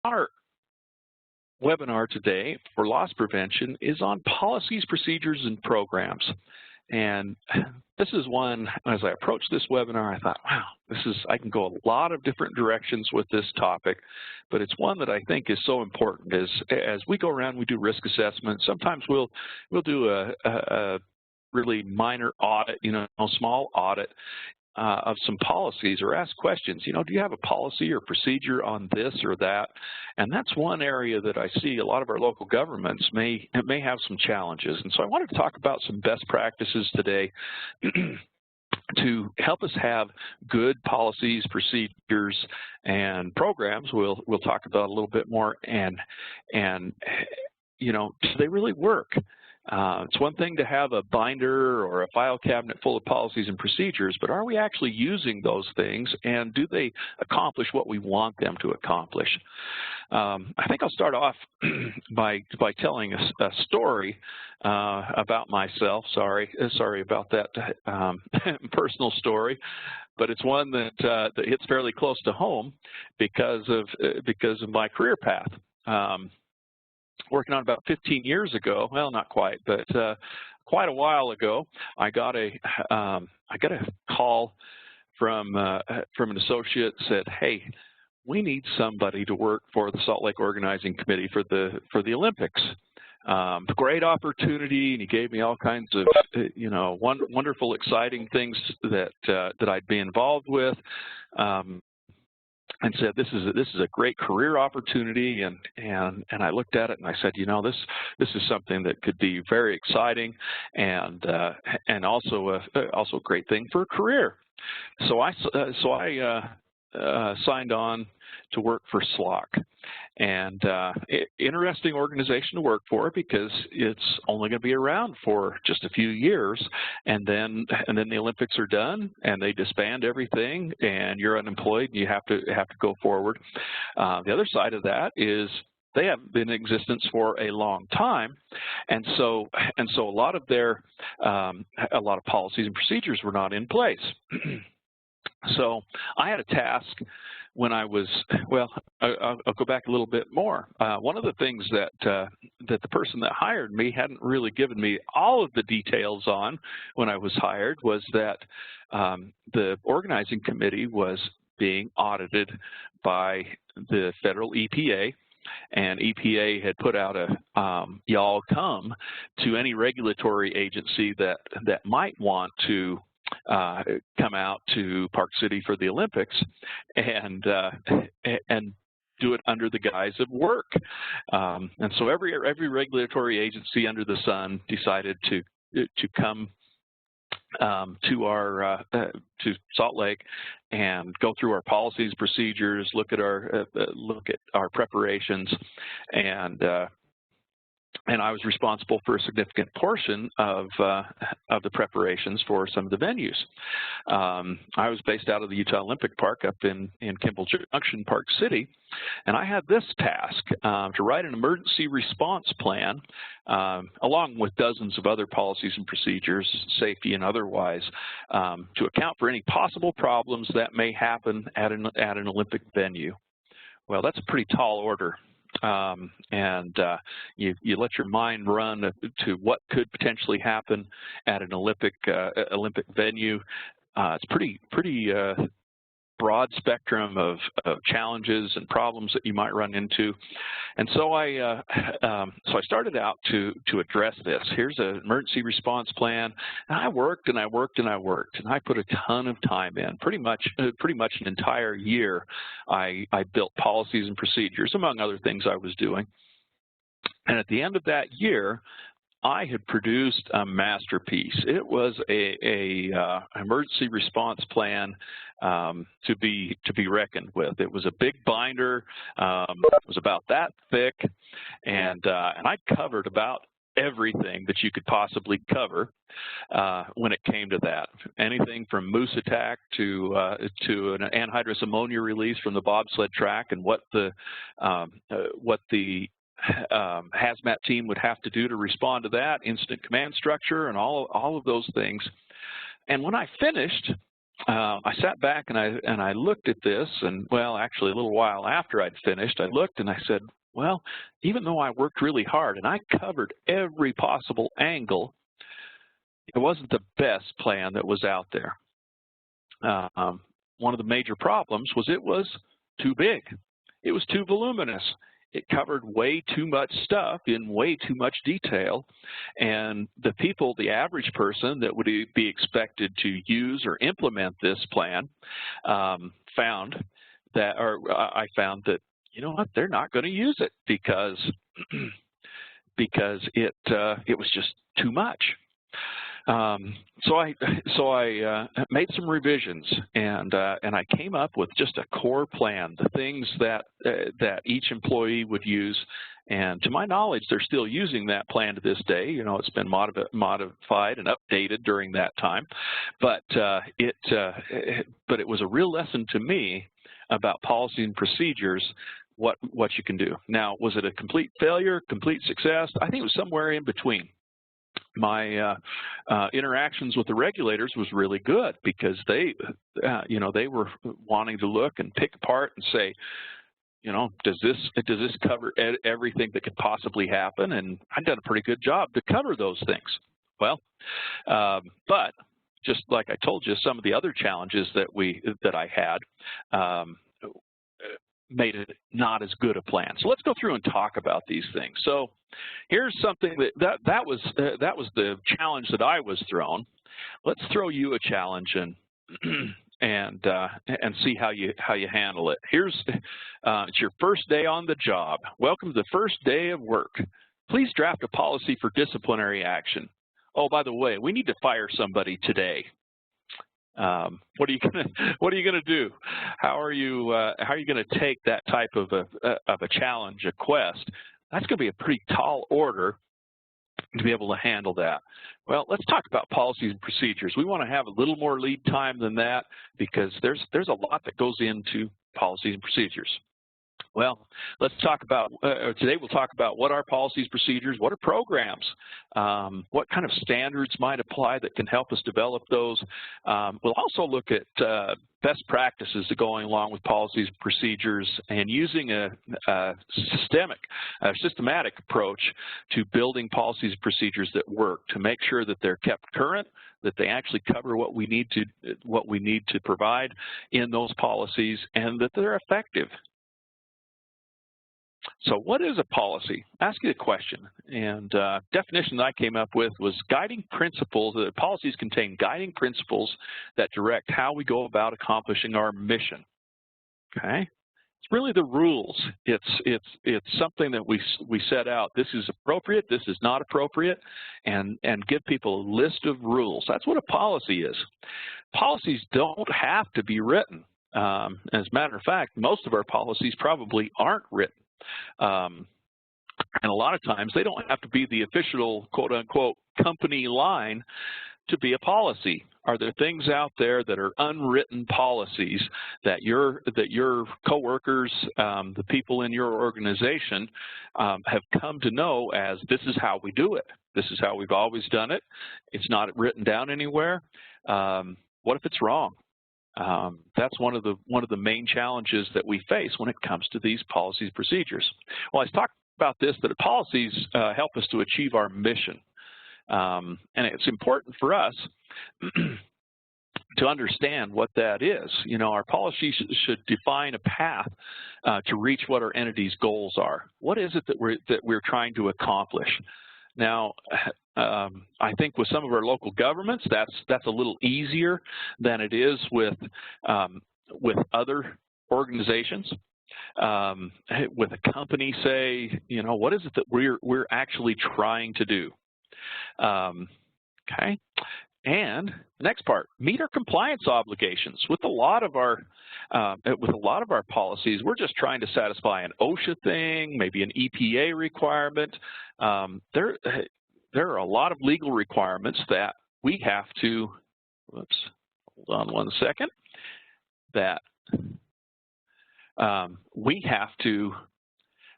Our webinar today for loss prevention is on policies, procedures, and programs. And this is one, as I approached this webinar, I thought, wow, I can go a lot of different directions with this topic, but it's one that I think is so important. As we go around, we do risk assessments. Sometimes we'll do a really minor audit, a small audit of some policies, or ask questions, do you have a policy or procedure on this or that? And that's one area that I see a lot of our local governments may have some challenges. And so I wanted to talk about some best practices today to help us have good policies, procedures, and programs. We'll talk about a little bit more, and do they really work? It's one thing to have a binder or a file cabinet full of policies and procedures, but are we actually using those things, and do they accomplish what we want them to accomplish? I think I'll start off by telling a story about myself. Sorry about that personal story, but it's one that hits fairly close to home because of my career path. Working on about 15 years ago, well, not quite, but quite a while ago, I got a call from an associate. Said, "Hey, we need somebody to work for the Salt Lake Organizing Committee for the Olympics." Great opportunity, and he gave me all kinds of wonderful, exciting things that I'd be involved with. And said, this is a great career opportunity, and I looked at it and I said, this is something that could be very exciting, and also a great thing for a career. So I signed on to work for SLOC, and interesting organization to work for because it's only going to be around for just a few years, and then the Olympics are done and they disband everything, and you're unemployed and you have to go forward. The other side of that is they haven't been in existence for a long time, and so a lot of policies and procedures were not in place. So I had a task when I was, I'll go back a little bit more. One of the things that the person that hired me hadn't really given me all of the details on when I was hired was that the organizing committee was being audited by the federal EPA, and EPA had put out a y'all come to any regulatory agency that might want to come out to Park City for the Olympics and do it under the guise of work. And so every regulatory agency under the sun decided to come to Salt Lake and go through our policies, procedures, look at our preparations, and I was responsible for a significant portion of the preparations for some of the venues. I was based out of the Utah Olympic Park up in Kimball Junction, Park City, and I had this task to write an emergency response plan along with dozens of other policies and procedures, safety and otherwise, to account for any possible problems that may happen at an Olympic venue. Well, that's a pretty tall order. You let your mind run to what could potentially happen at an Olympic venue. It's pretty broad spectrum of challenges and problems that you might run into, and so I started out to address this. Here's an emergency response plan, and I worked and I put a ton of time in. Pretty much an entire year. I built policies and procedures, among other things I was doing. And at the end of that year, I had produced a masterpiece. It was a emergency response plan to be reckoned with. It was a big binder. It was about that thick, and I covered about everything that you could possibly cover when it came to that. Anything from moose attack to an anhydrous ammonia release from the bobsled track, and what the hazmat team would have to do to respond to that, incident command structure, and all of those things. And when I finished, I sat back and I looked at this, and well, actually a little while after I'd finished, I looked and I said, well, even though I worked really hard and I covered every possible angle, it wasn't the best plan that was out there. One of the major problems was it was too big. It was too voluminous. It covered way too much stuff in way too much detail, and the people, the average person that would be expected to use or implement this plan I found that, you know what, they're not going to use it because it was just too much. So I made some revisions, and I came up with just a core plan, the things that each employee would use. And to my knowledge, they're still using that plan to this day. You know, it's been modified and updated during that time, but it was a real lesson to me about policy and procedures. What you can do. Now, was it a complete failure, complete success? I think it was somewhere in between. My interactions with the regulators was really good because they were wanting to look and pick apart and say, you know, does this cover everything that could possibly happen? And I've done a pretty good job to cover those things. Well, but just like I told you, some of the other challenges that I had made it not as good a plan. So let's go through and talk about these things. So here's something that was the challenge that I was thrown. Let's throw you a challenge and see how you handle it. Here's it's your first day on the job. Welcome to the first day of work. Please draft a policy for disciplinary action. Oh, by the way, we need to fire somebody today. What are you gonna do? How are you gonna take that type of a challenge, a quest? That's gonna be a pretty tall order to be able to handle that. Well, let's talk about policies and procedures. We want to have a little more lead time than that because there's a lot that goes into policies and procedures. Well, let's talk about, today we'll talk about what are policies, procedures, what are programs, what kind of standards might apply that can help us develop those. We'll also look at best practices going along with policies, procedures, and using a systematic approach to building policies and procedures that work to make sure that they're kept current, that they actually cover what we need to provide in those policies, and that they're effective. So what is a policy? Ask you a question. And definition that I came up with was guiding principles. Policies contain guiding principles that direct how we go about accomplishing our mission. Okay? It's really the rules. It's something that we set out. This is appropriate, this is not appropriate, and give people a list of rules. That's what a policy is. Policies don't have to be written. As a matter of fact, most of our policies probably aren't written. And a lot of times they don't have to be the official quote-unquote company line to be a policy. Are there things out there that are unwritten policies that your coworkers, the people in your organization have come to know as this is how we do it. This is how we've always done it. It's not written down anywhere. What if it's wrong? That's one of the main challenges that we face when it comes to these policies procedures. Well, I talked about this, that policies help us to achieve our mission. And it's important for us to understand what that is. You know, our policies should define a path to reach what our entity's goals are. What is it that we're trying to accomplish? Now, I think with some of our local governments, that's a little easier than it is with other organizations. With a company, say, you know, what is it that we're actually trying to do? Okay. And the next part, meet our compliance obligations. With a lot of our policies, we're just trying to satisfy an OSHA thing, maybe an EPA requirement. There are a lot of legal requirements that we have to. Whoops, hold on one second. That we have to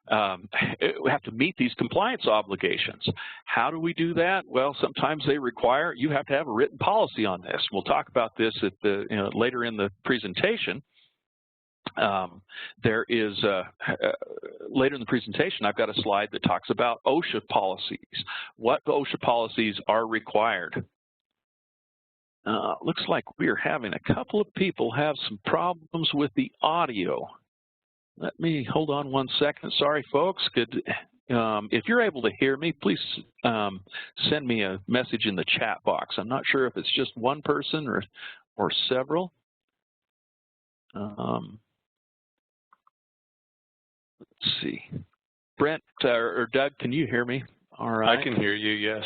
we have to meet these compliance obligations. How do we do that? Well, sometimes they require you have to have a written policy on this. We'll talk about this at the later in the presentation. There is later in the presentation, I've got a slide that talks about OSHA policies. What OSHA policies are required? Looks like we are having a couple of people have some problems with the audio. Let me hold on one second. Sorry, folks. If you're able to hear me, please send me a message in the chat box. I'm not sure if it's just one person or several. Let's see. Brent or Doug, can you hear me? All right. I can hear you, yes.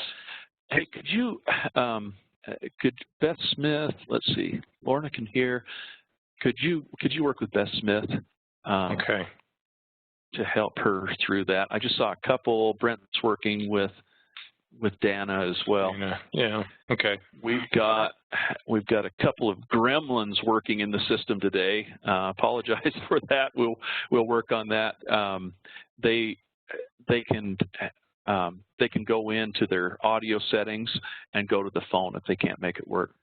Hey, could you, could Beth Smith, let's see, Lorna can hear. Could you work with Beth Smith? Okay. To help her through that. I just saw a couple. Brent's working with Dana as well. Yeah. Okay. We've got a couple of gremlins working in the system today. Apologize for that. We'll work on that. They can go into their audio settings and go to the phone if they can't make it work.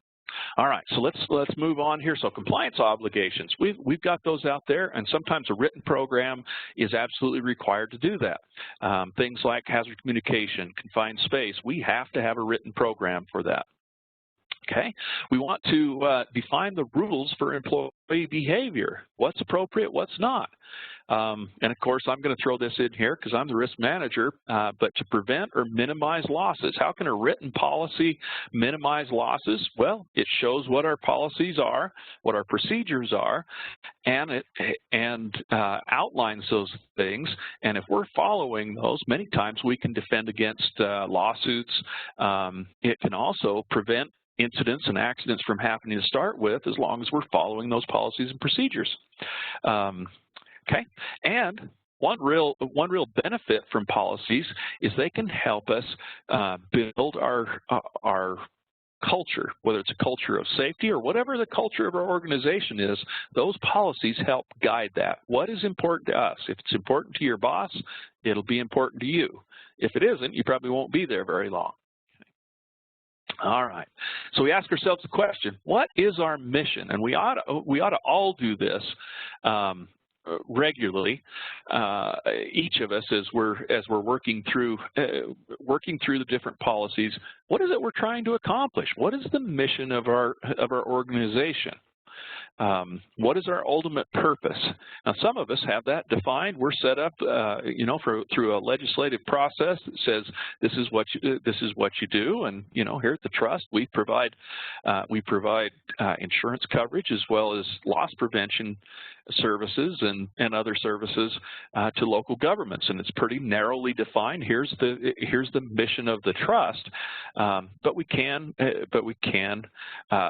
All right, so let's move on here. So compliance obligations, we've got those out there, and sometimes a written program is absolutely required to do that. Things like hazard communication, confined space, we have to have a written program for that. Okay, we want to define the rules for employee behavior. What's appropriate, what's not. And of course, I'm going to throw this in here because I'm the risk manager, but to prevent or minimize losses. How can a written policy minimize losses? Well, it shows what our policies are, what our procedures are, and it outlines those things. And if we're following those, many times we can defend against lawsuits. It can also prevent incidents and accidents from happening to start with, as long as we're following those policies and procedures. Okay, and one real benefit from policies is they can help us build our culture, whether it's a culture of safety or whatever the culture of our organization is. Those policies help guide that. What is important to us? If it's important to your boss, it'll be important to you. If it isn't, you probably won't be there very long. All right, so we ask ourselves the question, what is our mission? And we ought to all do this regularly, each of us, as we're working through the different policies. What is it we're trying to accomplish? What is the mission of our organization? What is our ultimate purpose? Now, some of us have that defined. We're set up, through a legislative process that says this is what you do, and here at the trust we provide insurance coverage as well as loss prevention services and other services to local governments, and it's pretty narrowly defined. Here's the mission of the trust, but we can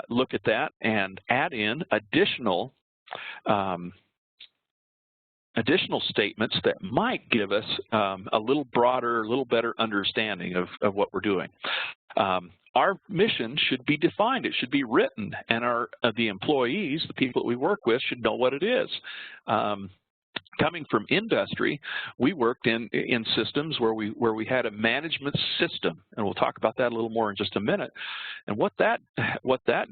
look at that and add in additional statements that might give us a little broader, a little better understanding of what we're doing. Our mission should be defined. It should be written, and the employees, the people that we work with, should know what it is. Coming from industry, we worked in systems where we had a management system, and we'll talk about that a little more in just a minute. And what that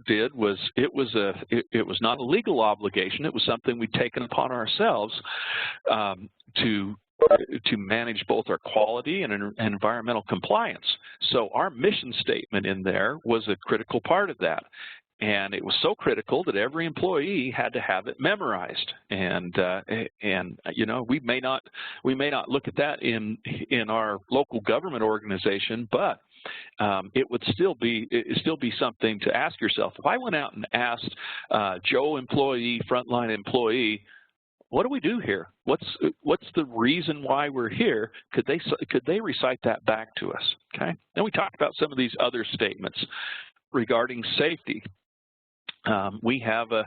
did was it was not a legal obligation. It was something we'd taken upon ourselves to manage both our quality and environmental compliance. So our mission statement in there was a critical part of that. And it was so critical that every employee had to have it memorized. And we may not look at that in our local government organization, but it would still be something to ask yourself. If I went out and asked Joe employee, frontline employee, what do we do here? What's the reason why we're here? Could they recite that back to us? Okay. Then we talked about some of these other statements regarding safety. We have a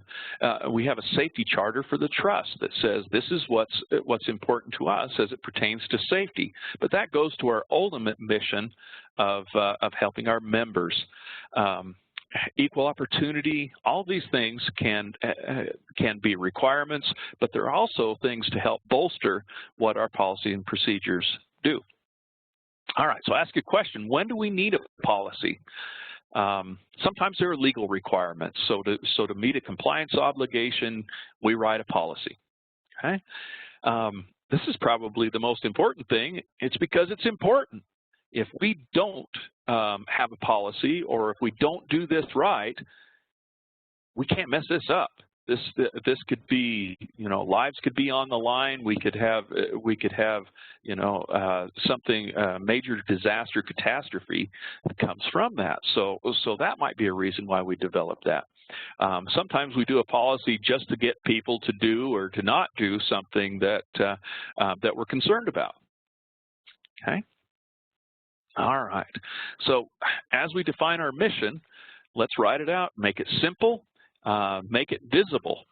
safety charter for the trust that says this is what's important to us as it pertains to safety. But that goes to our ultimate mission of helping our members. equal opportunity, all these things can be requirements, but there are also things to help bolster what our policy and procedures do. All right, so ask a question. When do we need a policy? Sometimes there are legal requirements. So to meet a compliance obligation, we write a policy. Okay? This is probably the most important thing. It's because it's important. If we don't have a policy, or if we don't do this right, we can't mess this up. This could be, lives could be on the line. We could have, something, major disaster, catastrophe that comes from that. So that might be a reason why we develop that. Sometimes we do a policy just to get people to do or to not do something that we're concerned about. Okay. All right. So as we define our mission, let's write it out, make it simple. Make it visible.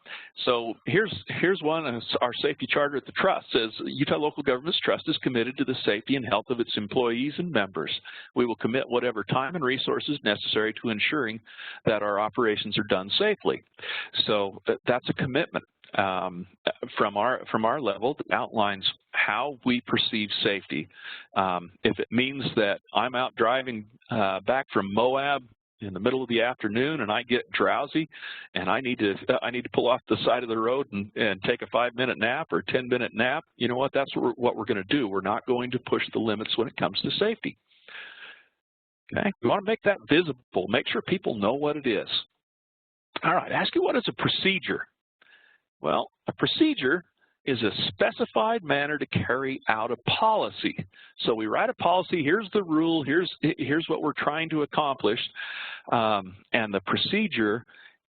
So here's one. Our safety charter at the Trust says, Utah Local Governments Trust is committed to the safety and health of its employees and members. We will commit whatever time and resources necessary to ensuring that our operations are done safely. So that's a commitment from our level that outlines how we perceive safety. If it means that I'm out driving back from Moab in the middle of the afternoon and I get drowsy and I need to pull off the side of the road and take a 5-minute nap or 10-minute nap, you know what, that's what we're going to do. We're not going to push the limits when it comes to safety. Okay, we want to make that visible, make sure people know what it is. All right, ask you, what is a procedure? Well, a procedure is a specified manner to carry out a policy. So we write a policy, here's the rule, here's what we're trying to accomplish, and the procedure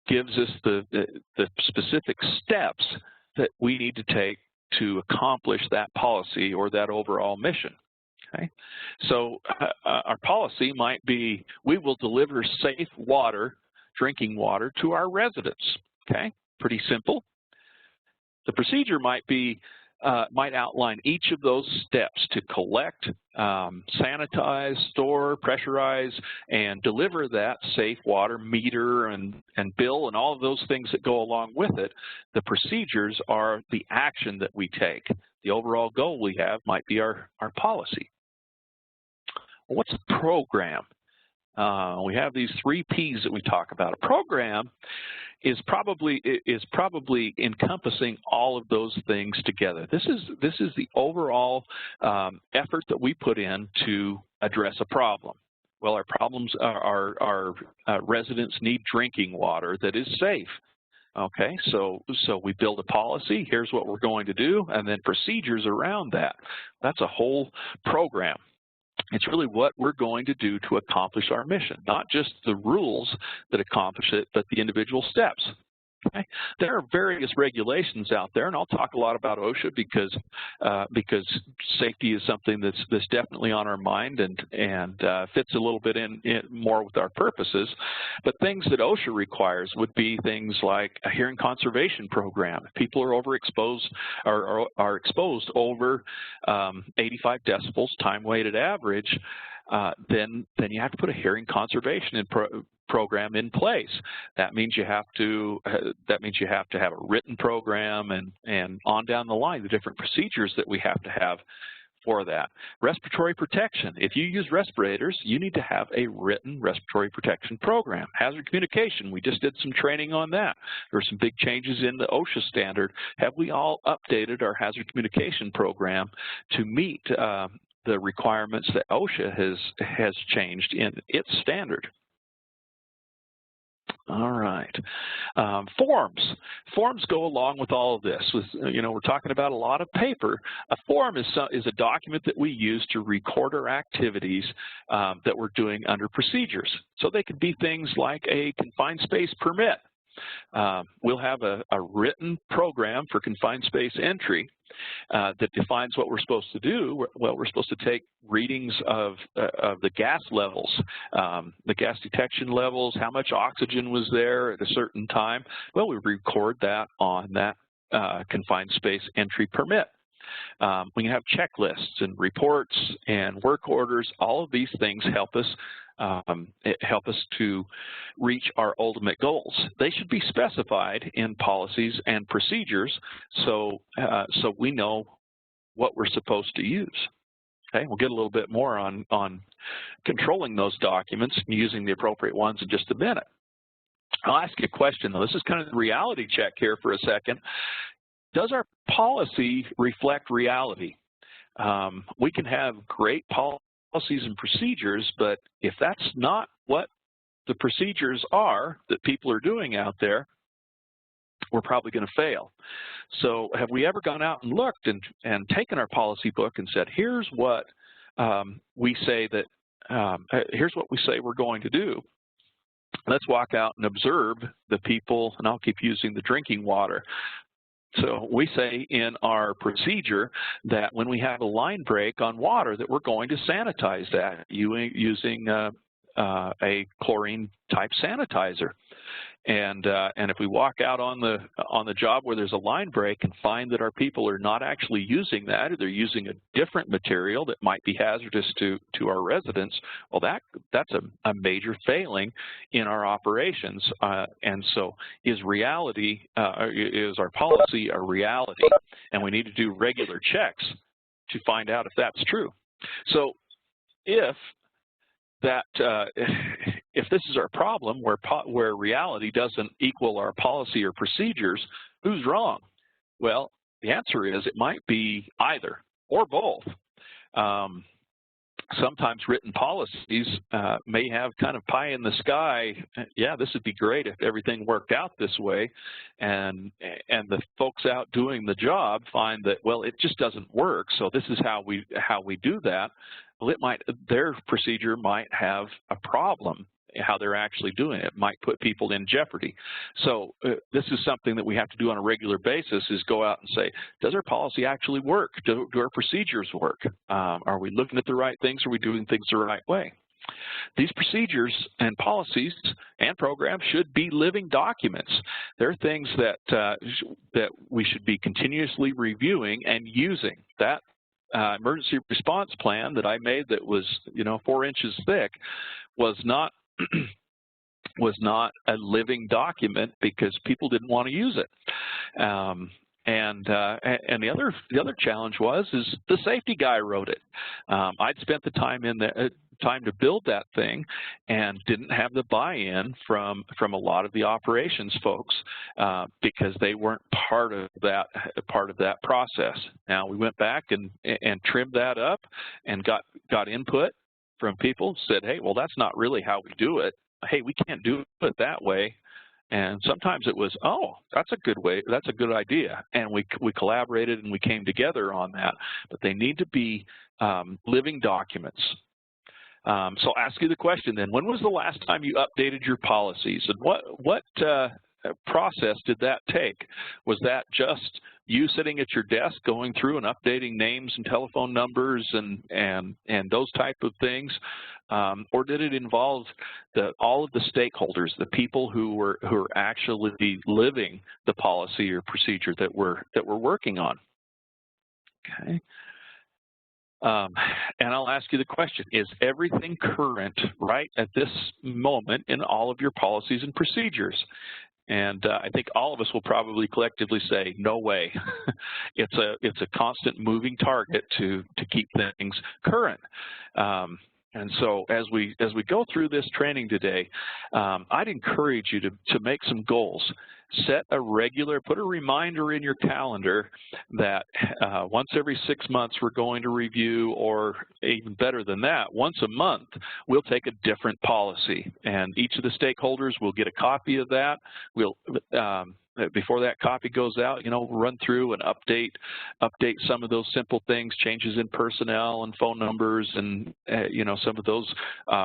gives us the specific steps that we need to take to accomplish that policy or that overall mission. Okay? So our policy might be, we will deliver safe water, drinking water, to our residents. Okay? Pretty simple. The procedure might outline each of those steps to collect, sanitize, store, pressurize, and deliver that safe water, meter, and bill, and all of those things that go along with it. The procedures are the action that we take. The overall goal we have might be our policy. Well, what's a program? We have these 3 P's that we talk about. A program is probably encompassing all of those things together. This is the overall effort that we put in to address a problem. Well, our problems are our residents need drinking water that is safe. Okay, so we build a policy. Here's what we're going to do, and then procedures around that. That's a whole program. It's really what we're going to do to accomplish our mission, not just the rules that accomplish it, but the individual steps. Okay? There are various regulations out there, and I'll talk a lot about OSHA because safety is something that's definitely on our mind and fits a little bit in more with our purposes. But things that OSHA requires would be things like a hearing conservation program. If people are overexposed or are exposed over 85 decibels, time-weighted average, then you have to put a hearing conservation program in place. That means you have to have a written program and on down the line the different procedures that we have to have for that. Respiratory protection. If you use respirators, you need to have a written respiratory protection program. Hazard communication. We just did some training on that. There were some big changes in the OSHA standard. Have we all updated our hazard communication program to meet the requirements that OSHA has changed in its standard? All right. Forms go along with all of this. We're talking about a lot of paper. A form is a document that we use to record our activities that we're doing under procedures. So they could be things like a confined space permit. We'll have a written program for confined space entry that defines what we're supposed to do. Well, we're supposed to take readings of the gas levels, the gas detection levels, how much oxygen was there at a certain time. Well, we record that on that confined space entry permit. We can have checklists and reports and work orders. All of these things help us to reach our ultimate goals. They should be specified in policies and procedures so we know what we're supposed to use. Okay, we'll get a little bit more on controlling those documents and using the appropriate ones in just a minute. I'll ask you a question, though. This is kind of the reality check here for a second. Does our policy reflect reality? We can have great policies and procedures, but if that's not what the procedures are that people are doing out there, we're probably going to fail. So have we ever gone out and looked and taken our policy book and said, here's what we say we're going to do. Let's walk out and observe the people, and I'll keep using the drinking water. So we say in our procedure that when we have a line break on water that we're going to sanitize that using a chlorine type sanitizer. And if we walk out on the job where there's a line break and find that our people are not actually using that, or they're using a different material that might be hazardous to our residents, well, that's a major failing in our operations. And so is our policy a reality? And we need to do regular checks to find out if that's true. So if this is our problem, where reality doesn't equal our policy or procedures, who's wrong? Well, the answer is it might be either or both. Sometimes written policies may have kind of pie in the sky. Yeah, this would be great if everything worked out this way, and the folks out doing the job find that, well, it just doesn't work. So this is how we do that. Well, their procedure might have a problem. How they're actually doing it might put people in jeopardy. So this is something that we have to do on a regular basis, is go out and say, does our policy actually work? Do our procedures work? Are we looking at the right things? Are we doing things the right way? These procedures and policies and programs should be living documents. They're things that we should be continuously reviewing and using. That emergency response plan that I made that was 4 inches thick was not a living document because people didn't want to use it. And the other challenge is the safety guy wrote it. I'd spent the time to build that thing and didn't have the buy-in from a lot of the operations folks because they weren't part of that process. Now we went back and trimmed that up and got input from people, said, hey, well, that's not really how we do it. Hey, we can't do it that way. And sometimes it was, oh, that's a good way, that's a good idea. And we collaborated and we came together on that. But they need to be living documents. So I'll ask you the question then, when was the last time you updated your policies? And what process did that take? Was that just you sitting at your desk going through and updating names and telephone numbers and those type of things? Or did it involve all of the stakeholders, the people who are actually living the policy or procedure that we're working on? Okay. And I'll ask you the question, is everything current right at this moment in all of your policies and procedures? And I think all of us will probably collectively say, no way. It's a constant moving target to keep things current. And so as we go through this training today, I'd encourage you to make some goals. Put a reminder in your calendar that once every 6 months we're going to review, or even better than that, once a month we'll take a different policy, and each of the stakeholders will get a copy of that. We'll before that copy goes out, run through and update some of those simple things, changes in personnel and phone numbers and, some of those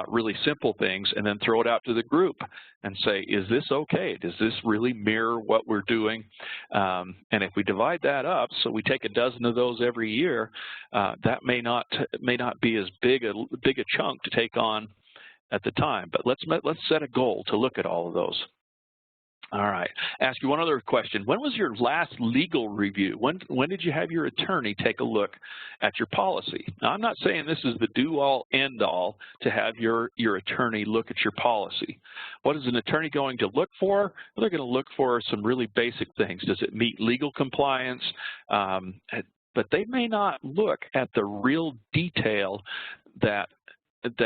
really simple things, and then throw it out to the group and say, is this okay? Does this really mirror what we're doing? And if we divide that up, so we take a dozen of those every year, that may not be as big a chunk to take on at the time, but let's set a goal to look at all of those. All right. Ask you one other question. When was your last legal review? When did you have your attorney take a look at your policy? Now, I'm not saying this is the do-all, end-all to have your attorney look at your policy. What is an attorney going to look for? Well, they're going to look for some really basic things. Does it meet legal compliance? But they may not look at the real detail that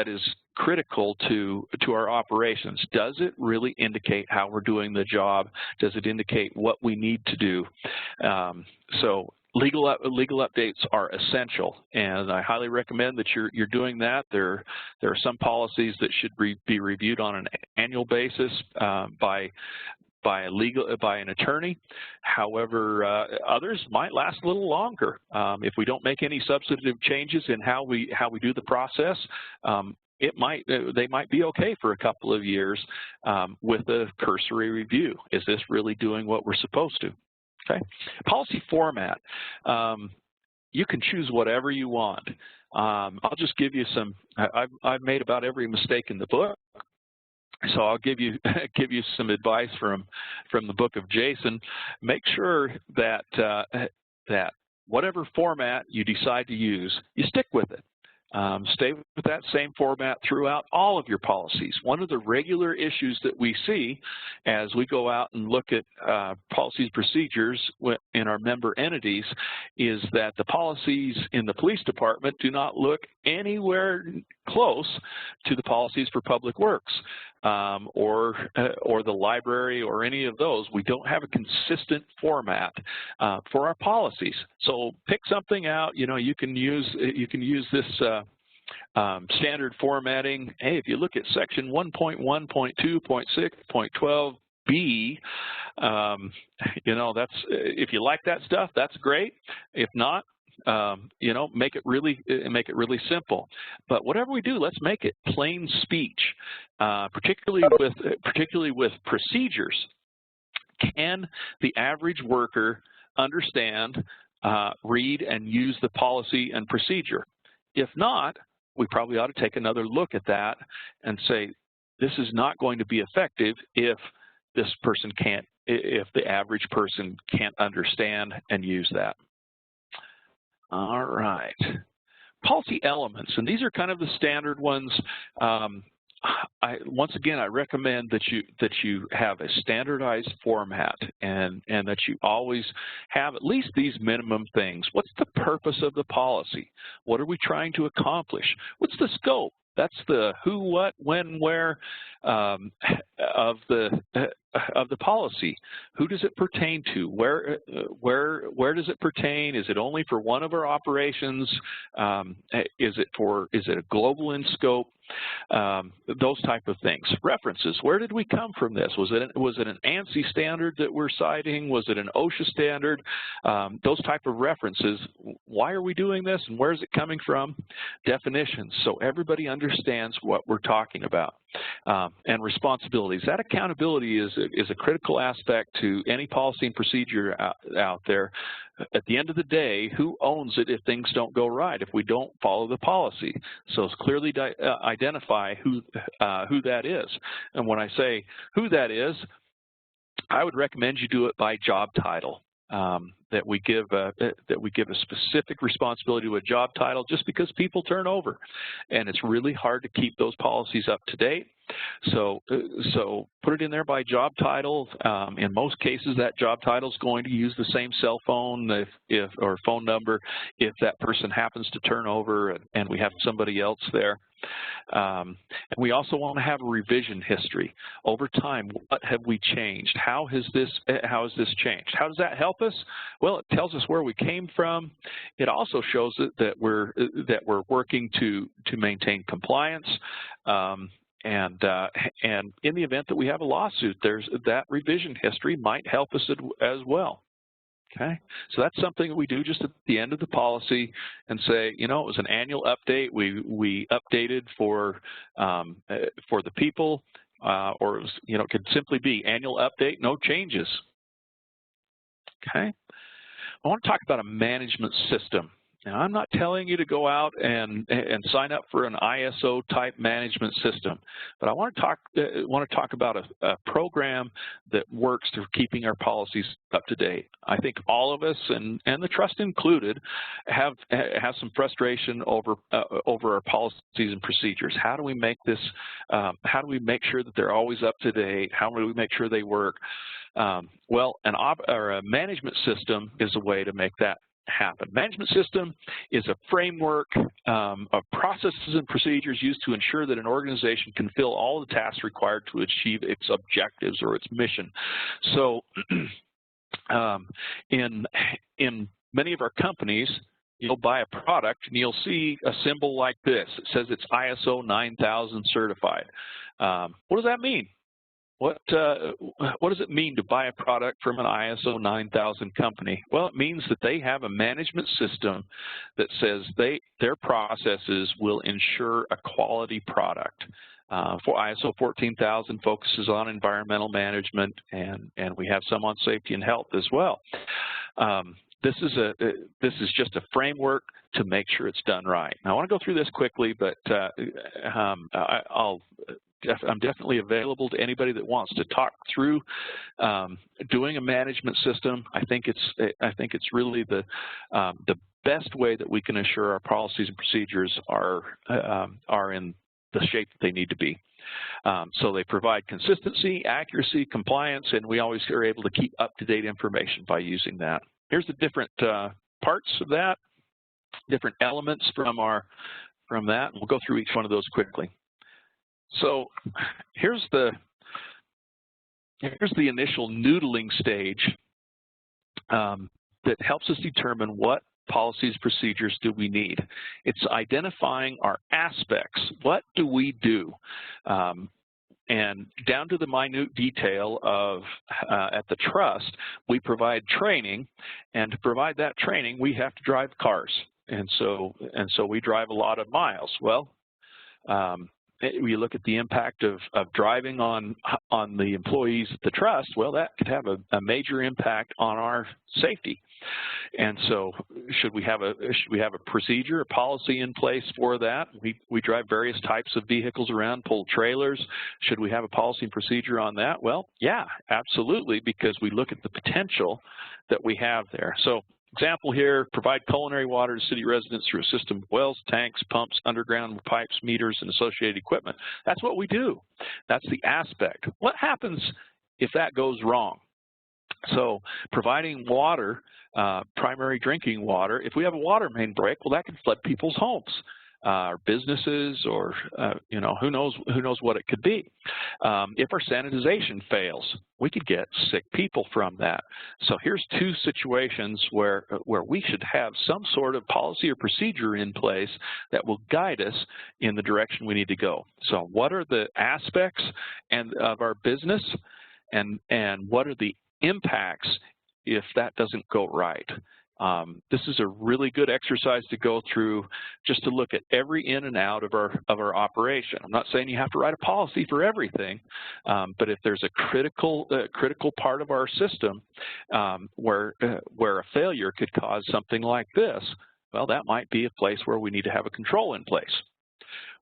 is critical to our operations. Does it really indicate how we're doing the job? Does it indicate what we need to do? So legal updates are essential, and I highly recommend that you're doing that. There are some policies that should be reviewed on an annual basis by an attorney. However, others might last a little longer. If we don't make any substantive changes in how we do the process, they might be okay for a couple of years with a cursory review. Is this really doing what we're supposed to? Okay. Policy format. You can choose whatever you want. I'll just give you some. I've made about every mistake in the book. So I'll give you some advice from the book of Jason. Make sure that that whatever format you decide to use, you stick with it. Stay with that same format throughout all of your policies. One of the regular issues that we see as we go out and look at policies procedures in our member entities is that the policies in the police department do not look anywhere close to the policies for public works or the library or any of those. We don't have a consistent format for our policies. So pick something out. You know, you can use this standard formatting. Hey, if you look at section 1.1.2.6.12b, you know, that's, if you like that stuff, that's great. If not, you know, make it really simple. But whatever we do, let's make it plain speech, particularly with procedures. Can the average worker understand, read, and use the policy and procedure? If not, we probably ought to take another look at that and say, this is not going to be effective if this person can't, if the average person can't understand and use that. All right. Policy elements, and these are kind of the standard ones. Once again, I recommend that you have a standardized format and that you always have at least these minimum things. What's the purpose of the policy? What are we trying to accomplish? What's the scope? That's the who, what, when, where of the policy. Who does it pertain to? Where does it pertain? Is it only for one of our operations? Is it a global in scope? Those type of things. References. Where did we come from this? Was it an ANSI standard that we're citing? Was it an OSHA standard? Those type of references. Why are we doing this, and where is it coming from? Definitions, so everybody understands what we're talking about. And responsibilities. That accountability is a critical aspect to any policy and procedure out there. At the end of the day, who owns it if things don't go right, if we don't follow the policy? So it's clearly identify who that is. And when I say who that is, I would recommend you do it by job title. That we give a specific responsibility to a job title, just because people turn over, and it's really hard to keep those policies up to date. So put it in there by job title. In most cases, that job title is going to use the same cell phone or phone number if that person happens to turn over and we have somebody else there. And we also want to have a revision history. Over time, what have we changed? How has this changed? How does that help us? Well, it tells us where we came from. It also shows that we're working to maintain compliance. And in the event that we have a lawsuit, that revision history might help us as well. Okay, so that's something that we do just at the end of the policy and say, you know, it was an annual update. We updated for the people, or it was, you know, it could simply be annual update, no changes. Okay, I want to talk about a management system. Now, I'm not telling you to go out and sign up for an ISO type management system, but I want to talk about a program that works for keeping our policies up to date. I think all of us, and the trust included, have some frustration over our policies and procedures. How do we make this? How do we make sure that they're always up to date? How do we make sure they work? Well, a management system is a way to make that happen. Management system is a framework of processes and procedures used to ensure that an organization can fill all the tasks required to achieve its objectives or its mission. So in many of our companies, you'll buy a product and you'll see a symbol like this. It says it's ISO 9000 certified. What does that mean? What does it mean to buy a product from an ISO 9000 company? Well, it means that they have a management system that says their processes will ensure a quality product. For ISO 14000 focuses on environmental management, and we have some on safety and health as well. This is just a framework to make sure it's done right. Now, I want to go through this quickly, but I'm definitely available to anybody that wants to talk through doing a management system. I think it's really the best way that we can assure our policies and procedures are in the shape that they need to be. So they provide consistency, accuracy, compliance, and we always are able to keep up-to-date information by using that. Here's the different parts of that, different elements from that. We'll go through each one of those quickly. So here's the initial noodling stage that helps us determine what policies, procedures do we need. It's identifying our aspects. What do we do? And down to the minute detail of at the trust, we provide training, and to provide that training, we have to drive cars, and so we drive a lot of miles. Well, we look at the impact of driving on the employees at the trust. Well, that could have a major impact on our safety. And so, should we have a procedure, a policy in place for that? We drive various types of vehicles around, pull trailers. Should we have a policy and procedure on that? Well, yeah, absolutely, because we look at the potential that we have there. So, example here, provide culinary water to city residents through a system of wells, tanks, pumps, underground pipes, meters, and associated equipment. That's what we do. That's the aspect. What happens if that goes wrong? So providing water, primary drinking water, if we have a water main break, well, that can flood people's homes, or businesses, or who knows what it could be. If our sanitization fails, we could get sick people from that. So here's two situations where we should have some sort of policy or procedure in place that will guide us in the direction we need to go. So what are the aspects of our business, and what are the impacts if that doesn't go right? This is a really good exercise to go through, just to look at every in and out of our operation. I'm not saying you have to write a policy for everything, but if there's a critical part of our system where a failure could cause something like this, well, that might be a place where we need to have a control in place.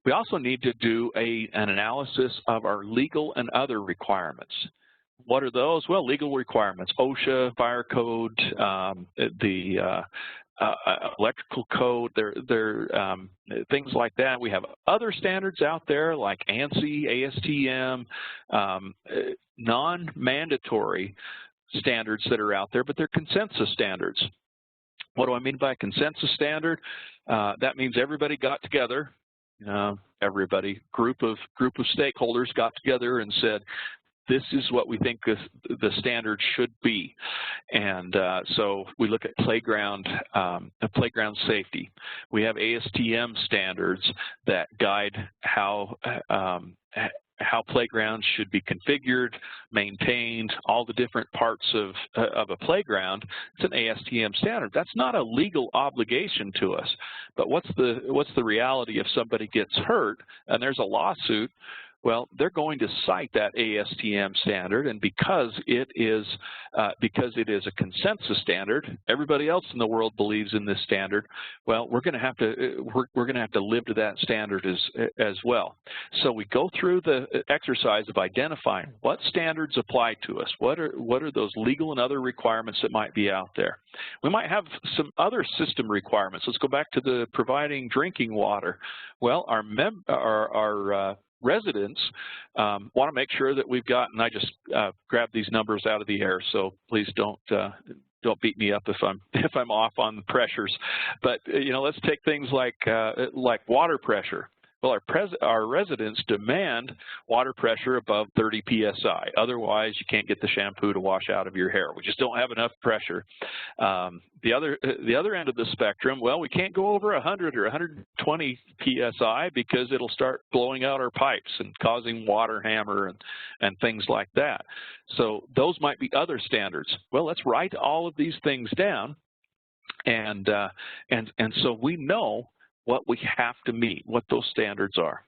We also need to do an analysis of our legal and other requirements. What are those? Well, legal requirements, OSHA, fire code, the electrical code, things like that. We have other standards out there like ANSI, ASTM, non-mandatory standards that are out there, but they're consensus standards. What do I mean by a consensus standard? That means everybody got together, group of stakeholders got together and said, this is what we think the standard should be. And so we look at playground safety. We have ASTM standards that guide how playgrounds should be configured, maintained, all the different parts of a playground. It's an ASTM standard. That's not a legal obligation to us. But what's the reality if somebody gets hurt and there's a lawsuit? well, they're going to cite that ASTM standard, and because it is a consensus standard, everybody else in the world believes in this standard. Well, we're going to have to live to that standard as well. So we go through the exercise of identifying what standards apply to us. What are those legal and other requirements that might be out there? We might have some other system requirements. Let's go back to the providing drinking water. Well, our residents want to make sure that we've got, and I just grabbed these numbers out of the air, so please don't beat me up if I'm off on the pressures. But let's take things like water pressure. Well, our residents demand water pressure above 30 psi. Otherwise, you can't get the shampoo to wash out of your hair. We just don't have enough pressure. The other end of the spectrum, well, we can't go over 100 or 120 psi because it'll start blowing out our pipes and causing water hammer and things like that. So those might be other standards. Well, let's write all of these things down, and so we know what we have to meet, what those standards are.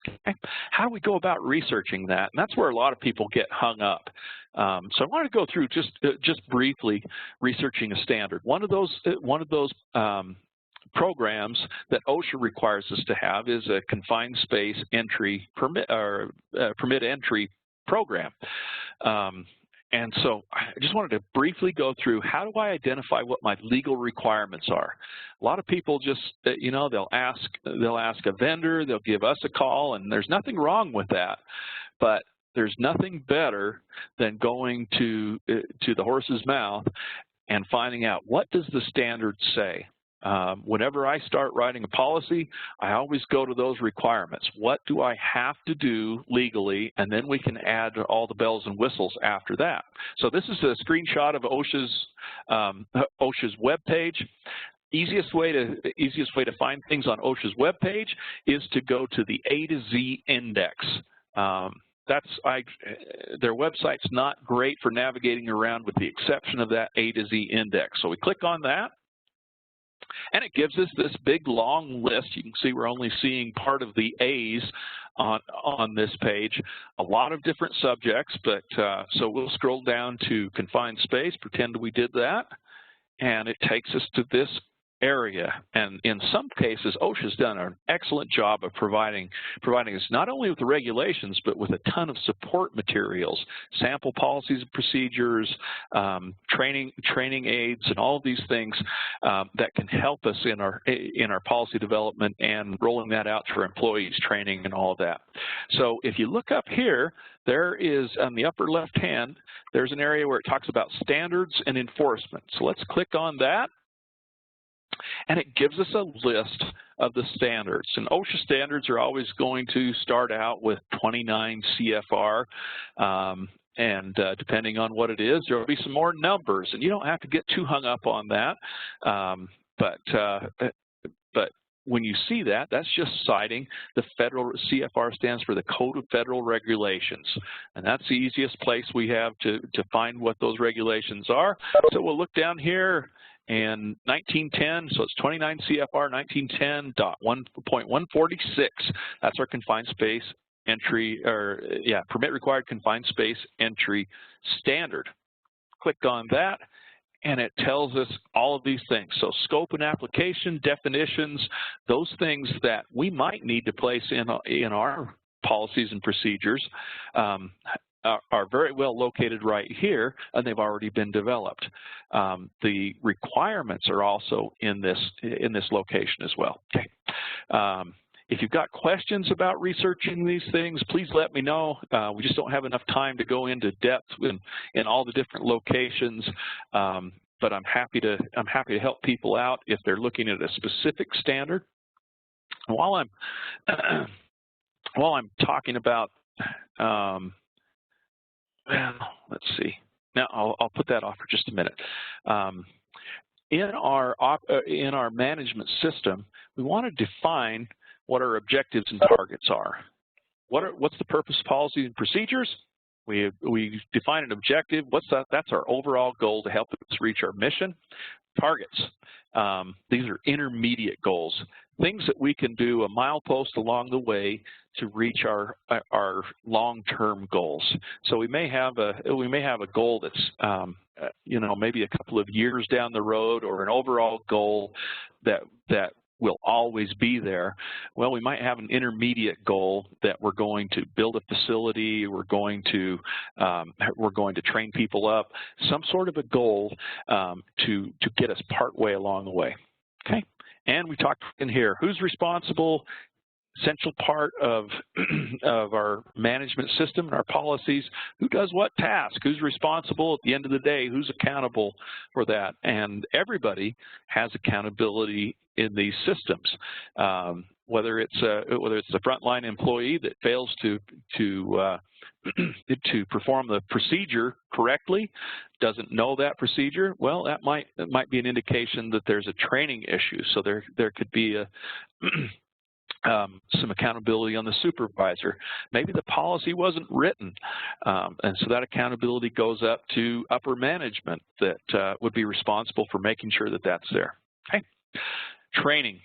Okay. How do we go about researching that? And that's where a lot of people get hung up. So I want to go through just briefly researching a standard. One of those programs that OSHA requires us to have is a confined space entry permit entry program. And so I just wanted to briefly go through, how do I identify what my legal requirements are? A lot of people just, they'll ask a vendor, they'll give us a call, and there's nothing wrong with that. But there's nothing better than going to the horse's mouth and finding out, what does the standard say? Whenever I start writing a policy, I always go to those requirements. What do I have to do legally? And then we can add all the bells and whistles after that. So this is a screenshot of OSHA's webpage. Easiest way to find things on OSHA's webpage is to go to the A to Z index. Their website's not great for navigating around with the exception of that A to Z index. So we click on that, and it gives us this big long list. You can see we're only seeing part of the A's on this page. A lot of different subjects, but so we'll scroll down to confined space, pretend we did that, and it takes us to this area. And in some cases, OSHA's done an excellent job of providing us not only with the regulations, but with a ton of support materials, sample policies and procedures, training aids, and all of these things that can help us in our policy development and rolling that out to our employees, training and all of that. So if you look up here, there is, on the upper left hand, there's an area where it talks about standards and enforcement. So let's click on that. And it gives us a list of the standards. And OSHA standards are always going to start out with 29 CFR. And depending on what it is, there will be some more numbers. And you don't have to get too hung up on that. But when you see that, that's just citing the federal, CFR stands for the Code of Federal Regulations. And that's the easiest place we have to find what those regulations are. So we'll look down here. And 1910, so it's 29 CFR 1910.1.146. That's our confined space entry, permit required confined space entry standard. Click on that, and it tells us all of these things. So scope and application, definitions, those things that we might need to place in our policies and procedures are very well located right here, and they've already been developed. The requirements are also in this location as well. Okay. If you've got questions about researching these things, please let me know. We just don't have enough time to go into depth in all the different locations, but I'm happy to help people out if they're looking at a specific standard. While I'm talking about well, let's see. Now I'll put that off for just a minute. In our management system, we want to define what our objectives and targets are. What's the purpose of policies and procedures? We define an objective. What's that? That's our overall goal to help us reach our mission. Targets. These are intermediate goals, things that we can do a milepost along the way to reach our long-term goals. So we may have a goal that's maybe a couple of years down the road, or an overall goal that will always be there. Well, we might have an intermediate goal that we're going to build a facility, we're going to train people up, some sort of a goal to get us partway along the way. Okay, and we talked in here, who's responsible? Essential part of our management system and our policies. Who does what task? Who's responsible at the end of the day? Who's accountable for that? And everybody has accountability in these systems. Whether it's the frontline employee that fails to perform the procedure correctly, doesn't know that procedure, well, that might be an indication that there's a training issue. So there could be a some accountability on the supervisor. Maybe the policy wasn't written, and so that accountability goes up to upper management that would be responsible for making sure that that's there. Okay, training.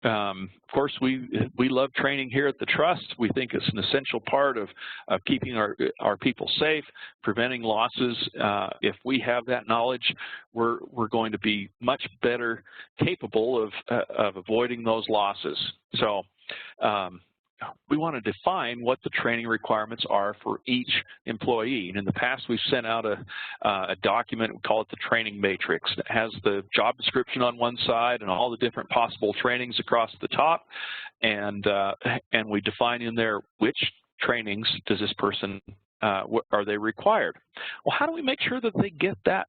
Of course, we love training here at the Trust. We think it's an essential part of keeping our people safe, preventing losses. If we have that knowledge, we're going to be much better capable of avoiding those losses. So we want to define what the training requirements are for each employee. And in the past, we've sent out a document, we call it the training matrix. It has the job description on one side and all the different possible trainings across the top. And we define in there which trainings does this person are they required. Well, how do we make sure that they get that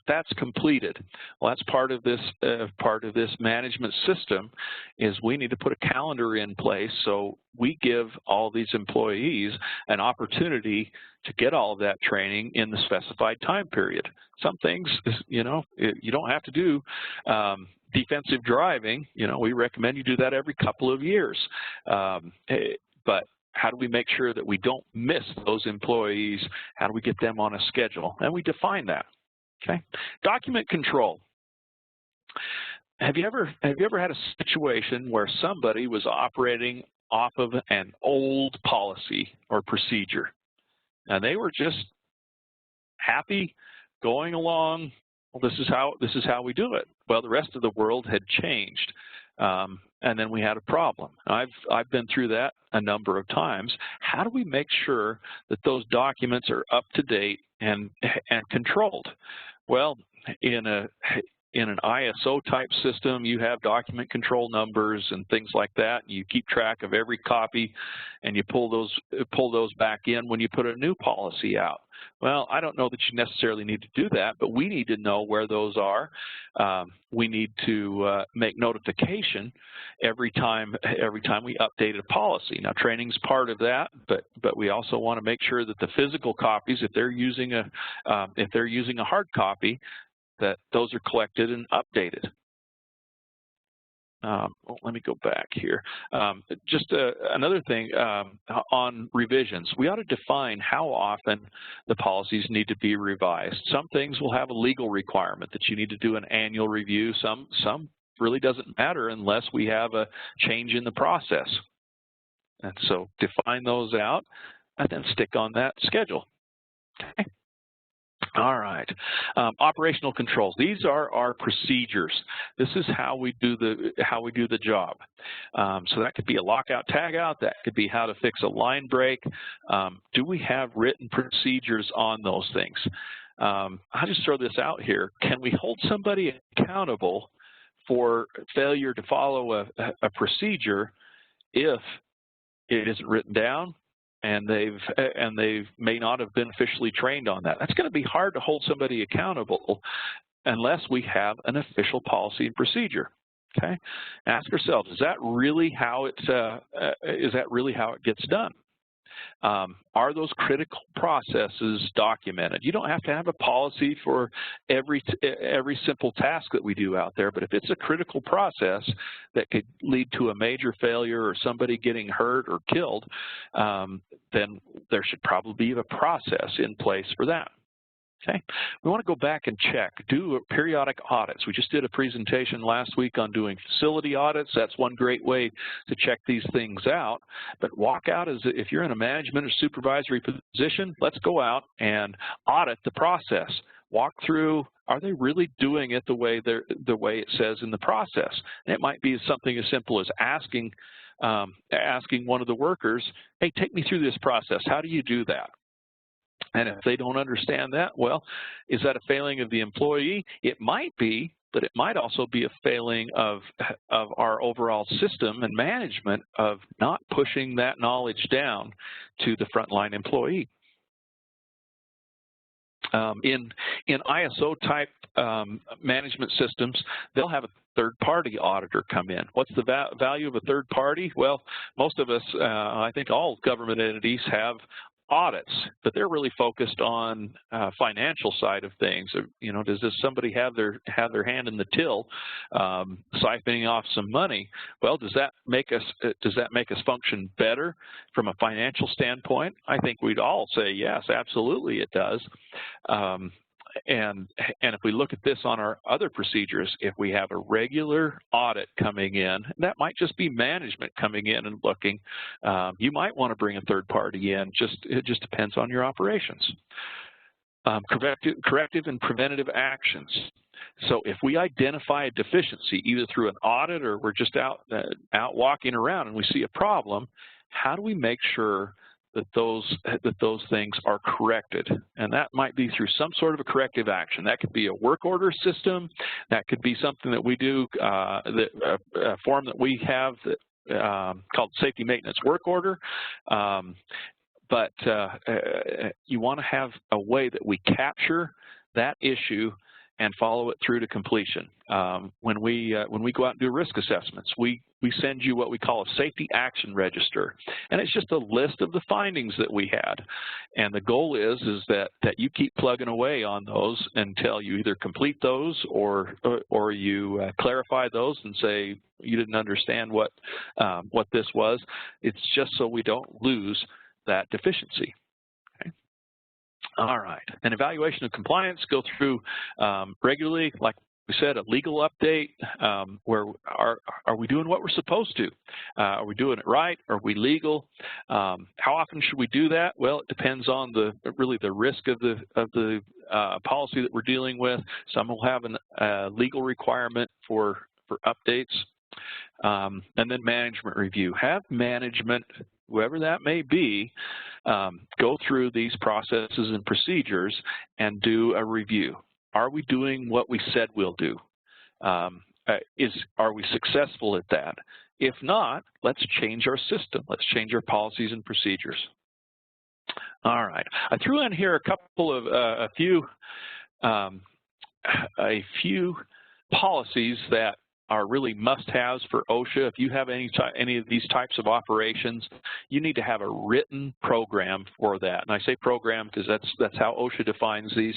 that's completed? Well, that's part of this management system. Is we need to put a calendar in place so we give all these employees an opportunity to get all of that training in the specified time period. Some things, you don't have to do defensive driving. We recommend you do that every couple of years, but how do we make sure that we don't miss those employees? How do we get them on a schedule? And we define that. Okay. Document control. Have you ever had a situation where somebody was operating off of an old policy or procedure, and they were just happy going along? Well, this is how we do it. Well, the rest of the world had changed. And then we had a problem. I've been through that a number of times. How do we make sure that those documents are up to date and controlled? Well, in an ISO type system, you have document control numbers and things like that. You keep track of every copy, and you pull those back in when you put a new policy out. Well, I don't know that you necessarily need to do that, but we need to know where those are. We need to make notification every time we update a policy. Now, training's part of that, but we also want to make sure that the physical copies, if they're using a hard copy, that those are collected and updated. Let me go back here. Just another thing on revisions. We ought to define how often the policies need to be revised. Some things will have a legal requirement that you need to do an annual review. Some really doesn't matter unless we have a change in the process. And so define those out and then stick on that schedule. Okay. All right, operational controls. These are our procedures. This is how we do the job. So that could be a lockout, tagout. That could be how to fix a line break. Do we have written procedures on those things? I'll just throw this out here. Can we hold somebody accountable for failure to follow a procedure if it isn't written down? And they may not have been officially trained on that. That's going to be hard to hold somebody accountable unless we have an official policy and procedure. Okay, ask ourselves: is that really how it gets done? Are those critical processes documented? You don't have to have a policy for every simple task that we do out there, but if it's a critical process that could lead to a major failure or somebody getting hurt or killed, then there should probably be a process in place for that. Okay, we want to go back and check, do periodic audits. We just did a presentation last week on doing facility audits. That's one great way to check these things out. But walk out as if you're in a management or supervisory position, let's go out and audit the process. Walk through, are they really doing it the way it says in the process? And it might be something as simple as asking one of the workers, hey, take me through this process. How do you do that? And if they don't understand that, well, is that a failing of the employee? It might be, but it might also be a failing of our overall system and management of not pushing that knowledge down to the frontline employee. In ISO type management systems, they'll have a third-party auditor come in. What's the value of a third party? Well, most of us, I think all government entities have audits, but they're really focused on financial side of things. You know, does somebody have their hand in the till, siphoning off some money? Well, does that make us function better from a financial standpoint? I think we'd all say yes, absolutely, it does. And if we look at this on our other procedures, if we have a regular audit coming in, that might just be management coming in and looking. You might want to bring a third party in. It just depends on your operations. Corrective and preventative actions. So if we identify a deficiency, either through an audit or we're just out walking around and we see a problem, how do we make sure that those things are corrected? And that might be through some sort of a corrective action. That could be a work order system. That could be something that we do, a form that we have that, called safety maintenance work order. But you want to have a way that we capture that issue and follow it through to completion. When we go out and do risk assessments, we send you what we call a safety action register, and it's just a list of the findings that we had. And the goal is that you keep plugging away on those until you either complete those or you clarify those and say you didn't understand what this was. It's just so we don't lose that deficiency. All right, an evaluation of compliance, go through regularly, like we said, a legal update, where are we doing what we're supposed to? Are we doing it right? Are we legal? How often should we do that? Well, it depends on really the risk of the policy that we're dealing with. Some will have a legal requirement for updates. And then management review. Have management, whoever that may be, go through these processes and procedures and do a review. Are we doing what we said we'll do? Are we successful at that? If not, let's change our system. Let's change our policies and procedures. All right. I threw in here a few policies that are really must-haves for OSHA. If you have any of these types of operations, you need to have a written program for that. And I say program because that's how OSHA defines these.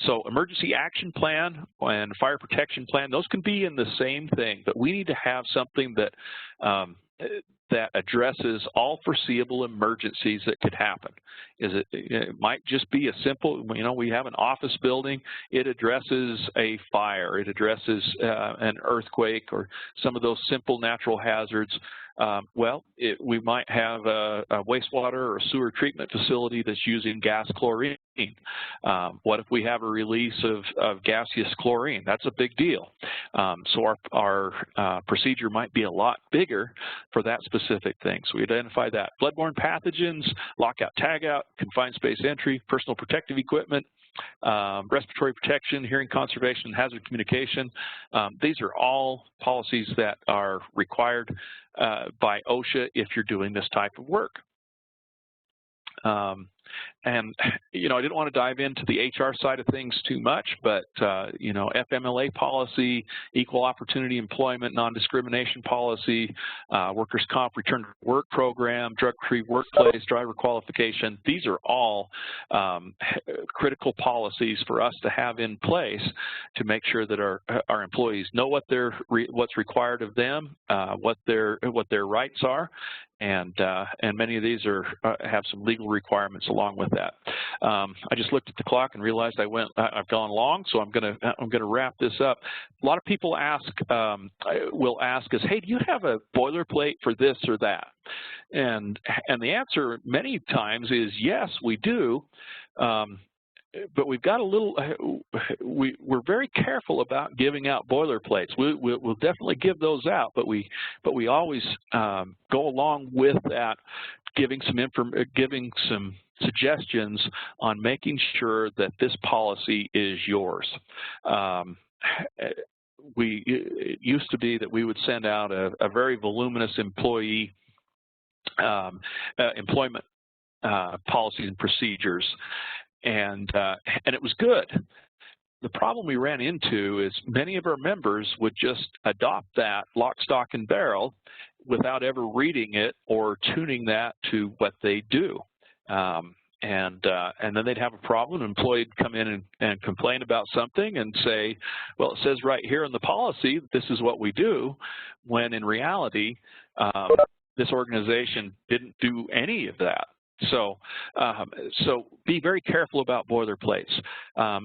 So emergency action plan and fire protection plan, those can be in the same thing, but we need to have something that that addresses all foreseeable emergencies that could happen. It might just be a simple, we have an office building, it addresses a fire, it addresses an earthquake or some of those simple natural hazards. We might have a wastewater or sewer treatment facility that's using gas chlorine. What if we have a release of gaseous chlorine? That's a big deal. So our procedure might be a lot bigger for that specific thing. So we identify that. Bloodborne pathogens, lockout, tagout, confined space entry, personal protective equipment, respiratory protection, hearing conservation, hazard communication. These are all policies that are required by OSHA if you're doing this type of work. And, you know, I didn't want to dive into the HR side of things too much, but, you know, FMLA policy, equal opportunity employment, non-discrimination policy, workers' comp return to work program, drug-free workplace, driver qualification. These are all critical policies for us to have in place to make sure that our employees know what's required of them, what their rights are, and many of these have some legal requirements along with that. I just looked at the clock and realized I've gone long, so I'm gonna wrap this up. A lot of people will ask us, hey, do you have a boilerplate for this or that? And the answer many times is yes, we do. But we've got a little, we're very careful about giving out boilerplates. We'll definitely give those out, but we always go along with that, giving some suggestions on making sure that this policy is yours. It used to be that we would send out a very voluminous employment policies and procedures. And it was good. The problem we ran into is many of our members would just adopt that lock, stock, and barrel without ever reading it or tuning that to what they do. And then they'd have a problem. An employee would come in and complain about something and say, well, it says right here in the policy, this is what we do, when in reality, this organization didn't do any of that. So be very careful about boilerplates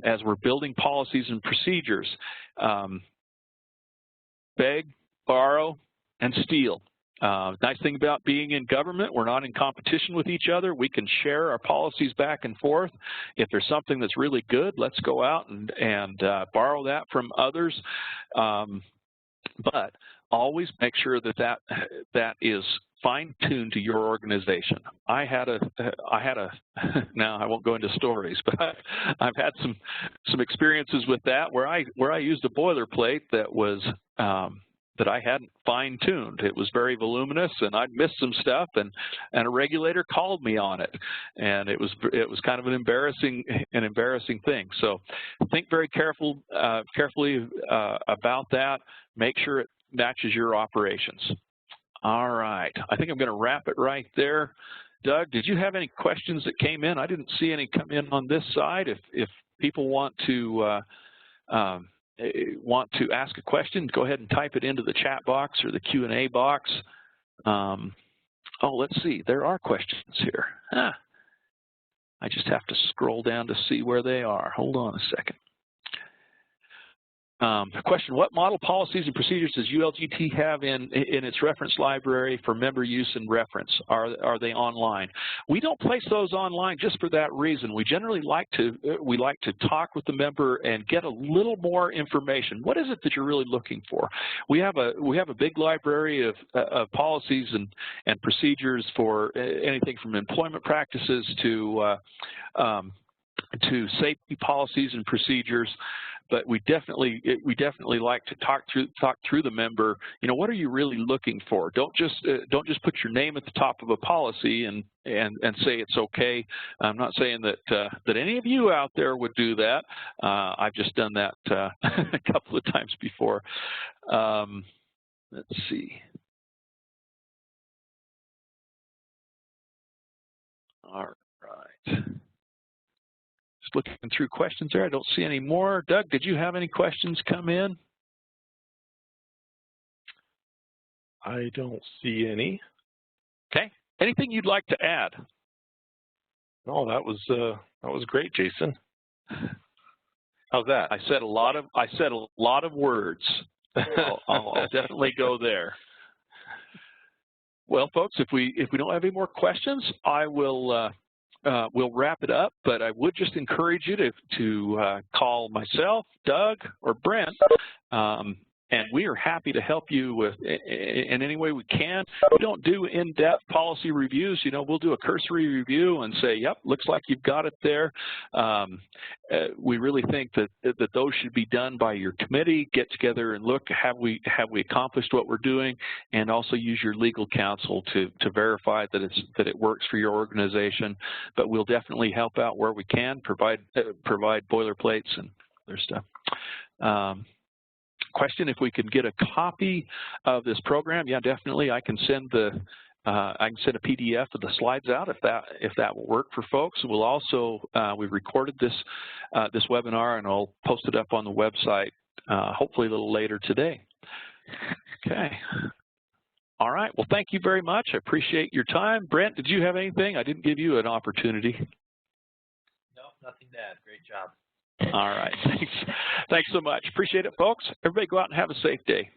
as we're building policies and procedures. Beg, borrow, and steal. Nice thing about being in government, we're not in competition with each other. We can share our policies back and forth. If there's something that's really good, let's go out and borrow that from others. But always make sure that is fine-tuned to your organization. I had a now I won't go into stories, but I've had some experiences with that where I used a boilerplate that was that I hadn't fine-tuned. It was very voluminous, and I'd missed some stuff, and a regulator called me on it, and it was kind of an embarrassing thing. So think very carefully about that. Make sure it matches your operations. All right, I think I'm going to wrap it right there. Doug, did you have any questions that came in? I didn't see any come in on this side. If people want to ask a question, go ahead and type it into the chat box or the Q&A box. Oh, let's see, there are questions here. I just have to scroll down to see where they are. Hold on a second. Question, what model policies and procedures does ULGT have in its reference library for member use and reference? Are they online? We don't place those online just for that reason. We generally like to talk with the member and get a little more information. What is it that you're really looking for? We have a big library of policies and procedures for anything from employment practices to safety policies and procedures. But we definitely like to talk through the member. You know, what are you really looking for? Don't just put your name at the top of a policy and say it's okay. I'm not saying that any of you out there would do that. I've just done that a couple of times before. Let's see. All right. Looking through questions there. I don't see any more. Doug, did you have any questions come in? I don't see any. Okay. Anything you'd like to add? No, that was great, Jason. How's that? I said a lot of words. I'll definitely go there. Well, folks, if we don't have any more questions, I will. We'll wrap it up, but I would just encourage you to call myself, Doug, or Brent And we are happy to help you with in any way we can. We don't do in-depth policy reviews. You know, we'll do a cursory review and say, yep, looks like you've got it there. We really think that those should be done by your committee. Get together and look, have we accomplished what we're doing, and also use your legal counsel to verify that it works for your organization. But we'll definitely help out where we can, provide boilerplates and other stuff. Question: if we could get a copy of this program, yeah, definitely. I can send a PDF of the slides out if that will work for folks. We'll also we've recorded this webinar, and I'll post it up on the website hopefully a little later today. Okay. All right. Well, thank you very much. I appreciate your time. Brent, did you have anything? I didn't give you an opportunity. No, nothing to add. Great job. All right. Thanks so much. Appreciate it, folks. Everybody go out and have a safe day.